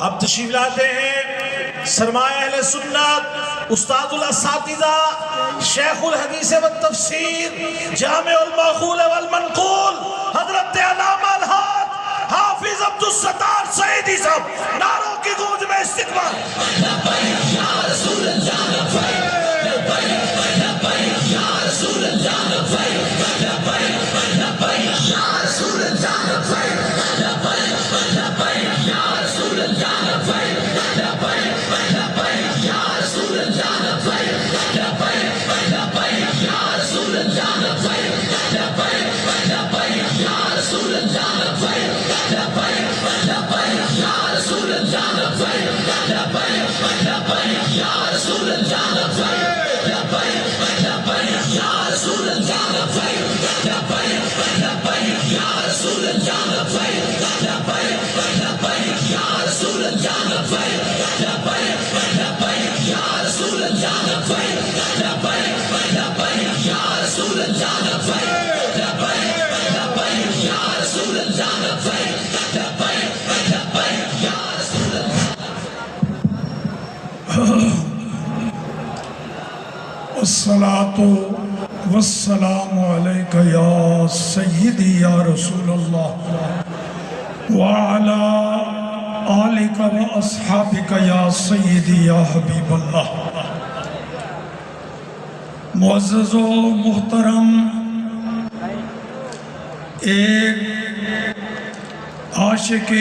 اب تشریف لاتے ہیں سرمایہ اہل سنت استاد الاساتذہ شیخ الحدیث والتفسیر جامع المعقول والمنقول حضرت علامہ الحاج حافظ عبدالستار سعیدی صاحب، نعروں کی گونج میں استقبال۔ لبیک یا رسول اللہ لبیک، لبیک لبیک یا رسول اللہ لبیک، لبیک لبیک یا رسول اللہ لبیک، لبیک لبیک یا رسول اللہ لبیک، لبیک لبیک یا رسول اللہ لبیک، لبیک لبیک یا رسول اللہ لبیک، لبیک لبیک یا رسول اللہ لبیک، لبیک لبیک یا رسول اللہ لبیک، لبیک لبیک یا رسول اللہ لبیک، لبیک لبیک یا رسول اللہ لبیک، لبیک لبیک یا رسول اللہ لبیک، لبیک لبیک یا رسول اللہ لبیک، لبیک لبیک یا رسول اللہ لبیک، لبیک لبیک یا رسول اللہ لبیک، لبیک لبیک یا رسول اللہ لبیک، لبیک لبیک یا رسول اللہ۔ الصلاة والسلام علیکہ یا سیدی یا رسول اللہ وعلا آلک و اصحابک یا سیدی یا حبیب اللہ۔ معزز و محترم، ایک عاشق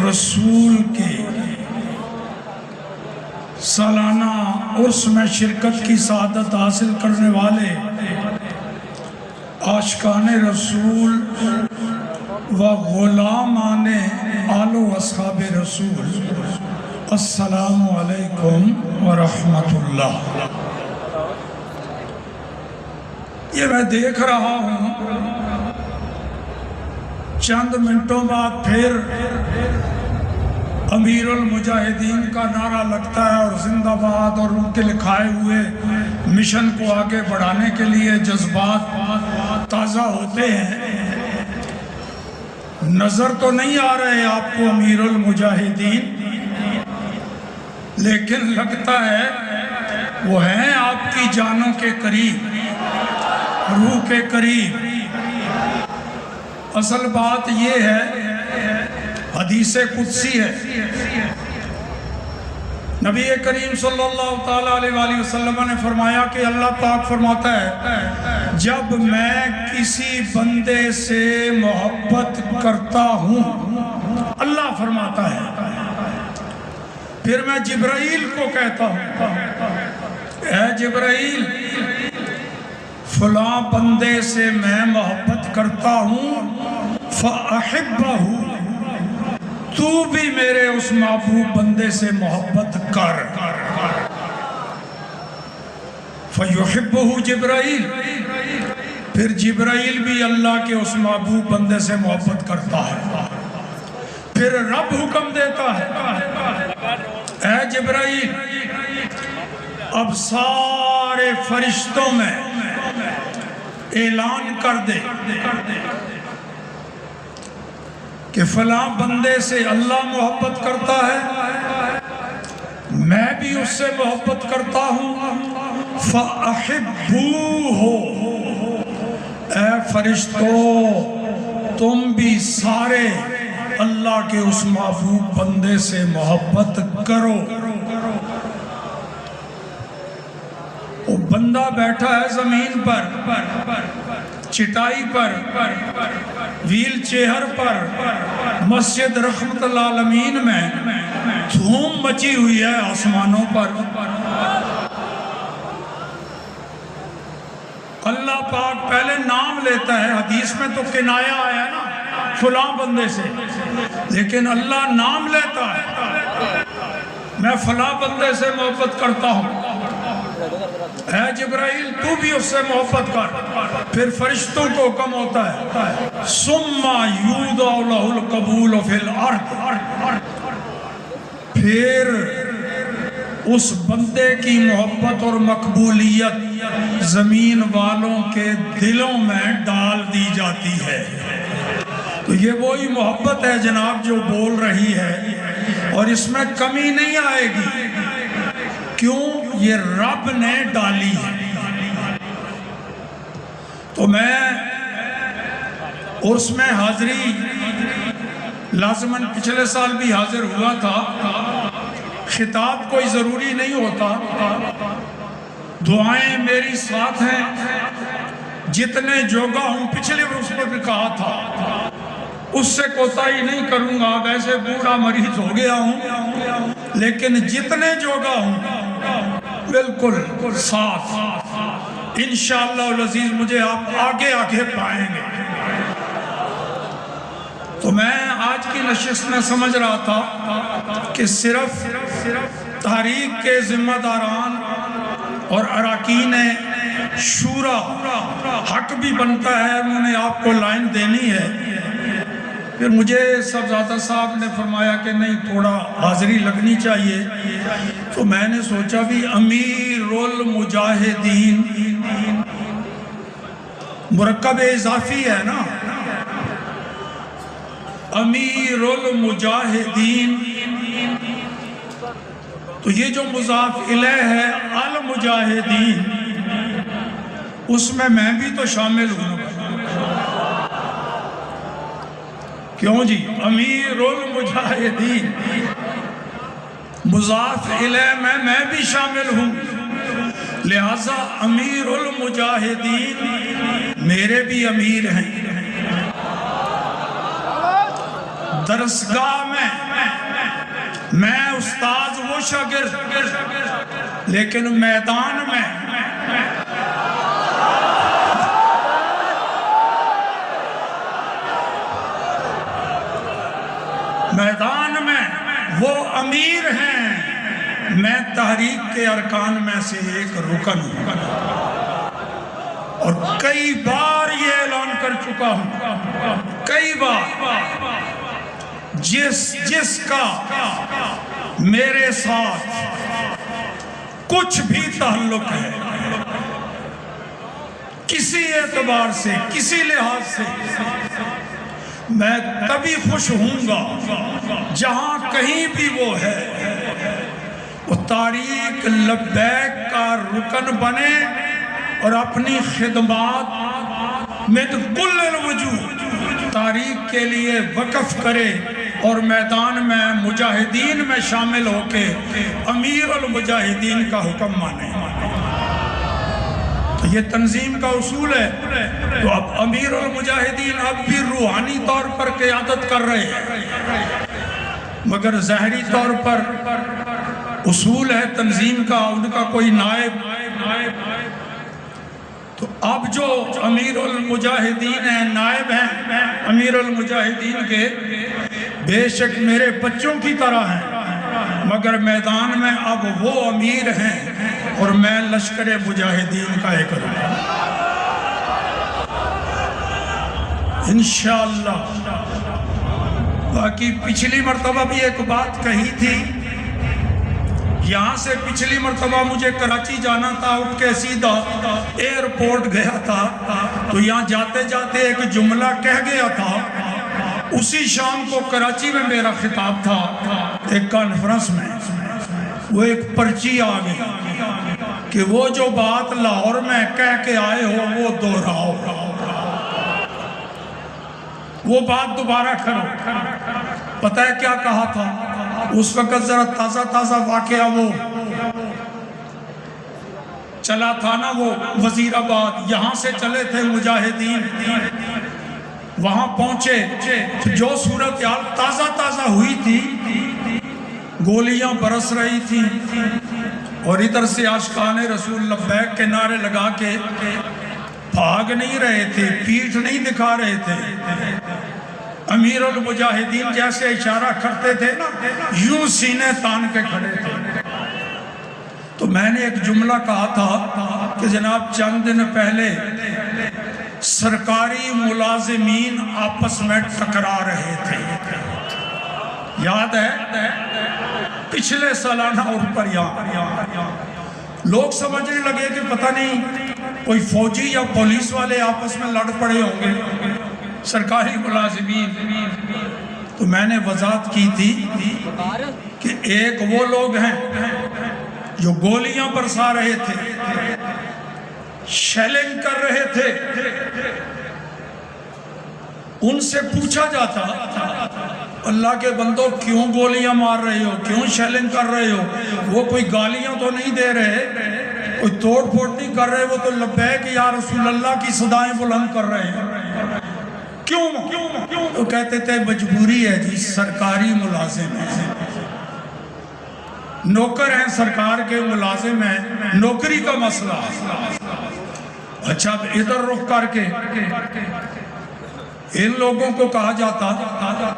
رسول کی سالانہ عرس میں شرکت کی سعادت حاصل کرنے والے عاشقان رسول و غلامان آل و اصحاب رسول، السلام علیکم ورحمت اللہ۔ یہ میں دیکھ رہا ہوں چند منٹوں بعد پھر امیر المجاہدین کا نعرہ لگتا ہے اور زندہ باد اور ان کے لکھائے ہوئے مشن کو آگے بڑھانے کے لیے جذبات تازہ ہوتے ہیں۔ نظر تو نہیں آ رہے آپ کو امیر المجاہدین، لیکن لگتا ہے وہ ہیں آپ کی جانوں کے قریب، روح کے قریب۔ اصل بات یہ ہے، حدیث قدسی ہے، نبی کریم صلی اللہ تعالیٰ علیہ وآلہ وسلم نے فرمایا کہ اللہ پاک فرماتا ہے جب میں کسی بندے سے محبت کرتا ہوں، اللہ فرماتا ہے، پھر میں جبرائیل کو کہتا ہوں اے جبرائیل فلاں بندے سے میں محبت کرتا ہوں، فَأَحِبَّهُ تو بھی میرے اس محبوب بندے سے محبت کر۔ فَيُحِبُّهُ جبرائیل، پھر جبرائیل بھی اللہ کے اس محبوب بندے سے محبت کرتا ہے۔ پھر رب حکم دیتا ہے اے جبرائیل اب سارے فرشتوں میں اعلان کر دے کہ فلاں بندے سے اللہ محبت کرتا ہے، میں بھی اس سے محبت کرتا ہوں، فَأَحِبُّوهُ اے فرشتوں تم بھی سارے اللہ کے اس محبوب بندے سے محبت کرو۔ وہ بندہ بیٹھا ہے زمین پر، چٹائی پر، ویل چیئر پر، مسجد رحمت العالمین میں دھوم مچی ہوئی ہے آسمانوں پر۔ اللہ پاک پہلے نام لیتا ہے، حدیث میں تو کنایا آیا نا فلاں بندے سے، لیکن اللہ نام لیتا ہے میں فلاں بندے سے محبت کرتا ہوں، اے جبرائیل تو بھی اس سے محبت کر۔ پھر فرشتوں کو حکم ہوتا ہے ثم یوضع لہ القبول فی الارض، پھر اس بندے کی محبت اور مقبولیت زمین والوں کے دلوں میں ڈال دی جاتی ہے۔ تو یہ وہی محبت ہے جناب جو بول رہی ہے، اور اس میں کمی نہیں آئے گی. کیوں؟ یہ رب نے ڈالی ہے. تو میں عرس میں حاضری لازماً پچھلے سال بھی حاضر ہوا تھا. خطاب کوئی ضروری نہیں ہوتا، دعائیں میری ساتھ ہیں. جتنے جوگا ہوں، پچھلے عرس میں بھی کہا تھا اس سے کوتاہی نہیں کروں گا، ویسے بوڑھا مریض ہو گیا ہوں، لیکن جتنے جوگا ہوں بالکل ساتھ. انشاءاللہ العزیز مجھے آپ آگے آگے پائیں گے. تو میں آج کی نشست میں سمجھ رہا تھا کہ صرف تحریک کے ذمہ داران اور اراکین شورا حق بھی بنتا ہے، انہوں نے آپ کو لائن دینی ہے. پھر مجھے صاحبزادہ صاحب نے فرمایا کہ نہیں، تھوڑا حاضری لگنی چاہیے. تو میں نے سوچا بھی امیر المجاہدین مرکب اضافی ہے نا، امیر المجاہدین، تو یہ جو مضاف الیہ ہے المجاہدین، اس میں بھی تو شامل ہوں. کیوں جی؟ امیر المجاہدین مضاف الیہ میں بھی شامل ہوں، لہذا امیر المجاہدین میرے بھی امیر ہیں. درسگاہ میں استاد وہ شاگرد، لیکن میدان میں وہ امیر ہیں. میں تحریک کے ارکان میں سے ایک رکن ہوں، اور کئی بار یہ اعلان کر چکا ہوں، کئی بار، جس کا میرے ساتھ کچھ بھی تعلق ہے، کسی اعتبار سے، کسی لحاظ سے، میں تبھی خوش ہوں گا جہاں کہیں بھی وہ ہے، وہ تحریک لبیک کا رکن بنے اور اپنی خدمات میں کل الوجوہ تحریک کے لیے وقف کرے، اور میدان میں مجاہدین میں شامل ہو کے امیر المجاہدین کا حکم مانے. یہ تنظیم کا اصول ہے. تو اب امیر المجاہدین اب بھی روحانی طور پر قیادت کر رہے ہیں، مگر ظاہری طور پر اصول ہے تنظیم کا، ان کا کوئی نائب. تو اب جو امیر المجاہدین ہیں، نائب ہیں امیر المجاہدین کے، بے شک میرے بچوں کی طرح ہیں، مگر میدان میں اب وہ امیر ہیں اور میں لشکر مجاہدین کا ایک رکن. انشاءاللہ. باقی پچھلی مرتبہ بھی ایک بات کہی تھی، یہاں سے پچھلی مرتبہ مجھے کراچی جانا تھا، اٹھ کے سیدھا ایئرپورٹ گیا تھا، تو یہاں جاتے جاتے ایک جملہ کہہ گیا تھا. اسی شام کو کراچی میں میرا خطاب تھا ایک کانفرنس میں، وہ ایک پرچی آ گئی کہ وہ جو بات لاہور میں کہہ کے آئے ہو وہ دہراؤ، وہ بات دوبارہ کرو. پتہ ہے کیا کہا تھا اس وقت؟ ذرا تازہ واقعہ وہ چلا تھا نا، وہ وزیر آباد، یہاں سے چلے تھے مجاہدین، وہاں پہنچے، جو صورتحال تازہ ہوئی تھی، گولیاں برس رہی تھی، اور ادھر سے عاشقان رسول لبیک کے نعرے لگا کے بھاگ نہیں رہے تھے، پیٹھ نہیں دکھا رہے تھے. امیر المجاہدین جیسے اشارہ کرتے تھے نا، یوں سینے تان کے کھڑے تھے. تو میں نے ایک جملہ کہا تھا کہ جناب چند دن پہلے سرکاری ملازمین آپس میں ٹکرا رہے تھے، یاد ہے؟ پچھلے سالانہ اور پر یہاں لوگ سمجھنے لگے کہ پتہ نہیں کوئی فوجی یا پولیس والے آپس میں لڑ پڑے ہوں گے، سرکاری ملازمین. تو میں نے وضاحت کی تھی ایک وہ لوگ ہیں جو گولیاں برسا رہے تھے، شیلنگ کر رہے تھے، ان سے پوچھا جاتا اللہ کے بندوں کیوں گولیاں مار رہے ہو، کیوں شیلنگ کر رہے ہو؟ وہ کوئی گالیاں تو نہیں دے رہے، کوئی توڑ پھوڑ نہیں کر رہے، وہ تو لبیک یا رسول اللہ کی صدائیں بلند کر رہے ہیں، کیوں؟ تو کہتے تھے مجبوری ہے جی، سرکاری ملازم ہیں، نوکر ہیں، سرکار کے ملازم ہیں، نوکری کا مسئلہ۔ اچھا ادھر رخ کر کے ان لوگوں کو کہا جاتا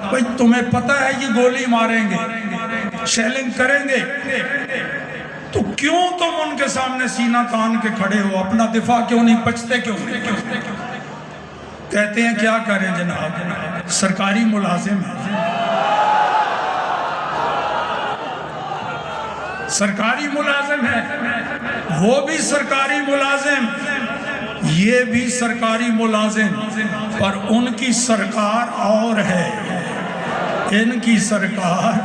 بھئی تمہیں پتہ ہے یہ گولی ماریں گے، شیلنگ کریں گے، تو کیوں تم ان کے سامنے سینہ تان کے کھڑے ہو، اپنا دفاع کیوں نہیں، بچتے کیوں نہیں؟ کہتے ہیں کیا کریں جناب، سرکاری ملازم ہیں، سرکاری ملازم ہے، وہ بھی سرکاری ملازم، یہ بھی سرکاری ملازم، پر ان کی سرکار اور ہے، ان کی سرکار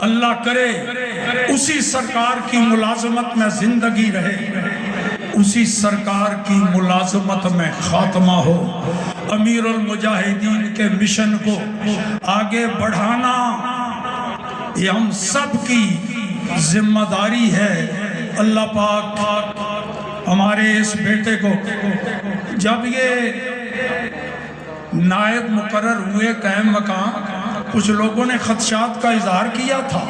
اللہ کرے اسی سرکار کی ملازمت میں زندگی رہے، اسی سرکار کی ملازمت میں خاتمہ ہو۔ امیر المجاہدین کے مشن کو آگے بڑھانا یہ ہم سب کی ذمہ داری ہے۔ اللہ پاک ہمارے اس بیٹے کو جب یہ نائب مقرر ہوئے قائم مقام، کچھ لوگوں نے خدشات کا اظہار کیا تھا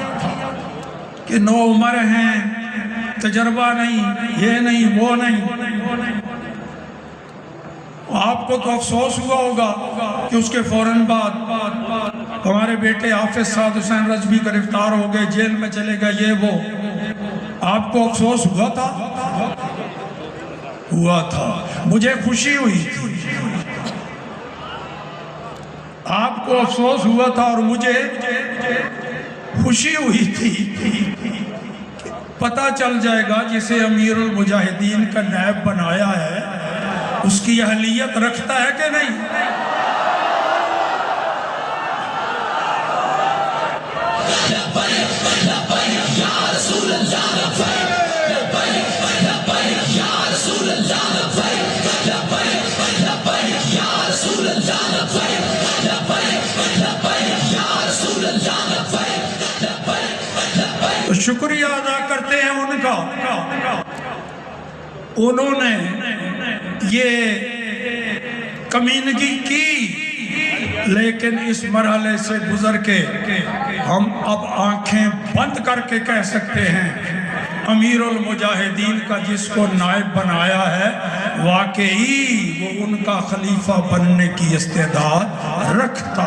کہ نو عمر ہیں، تجربہ نہیں، یہ نہیں وہ نہیں۔ آپ کو تو افسوس ہوا ہوگا کہ اس کے فوراً بعد ہمارے بیٹے حافظ سعد حسین رضوی گرفتار ہو گئے، جیل میں چلے گئے، یہ وہ۔ آپ کو افسوس ہوا تھا؟ ہوا تھا، مجھے خوشی ہوئی تھی۔ آپ کو افسوس ہوا تھا اور مجھے خوشی ہوئی تھی۔ پتہ چل جائے گا جسے امیر المجاہدین کا نائب بنایا ہے اس کی اہلیت رکھتا ہے کہ نہیں۔ تو شکریہ ادا کرتے ہیں ان کا، انہوں نے یہ کمینگی کی، لیکن اس مرحلے سے گزر کے ہم اب آنکھیں بند کر کے کہہ سکتے ہیں امیر المجاہدین کا جس کو نائب بنایا ہے واقعی وہ ان کا خلیفہ بننے کی استعداد رکھتا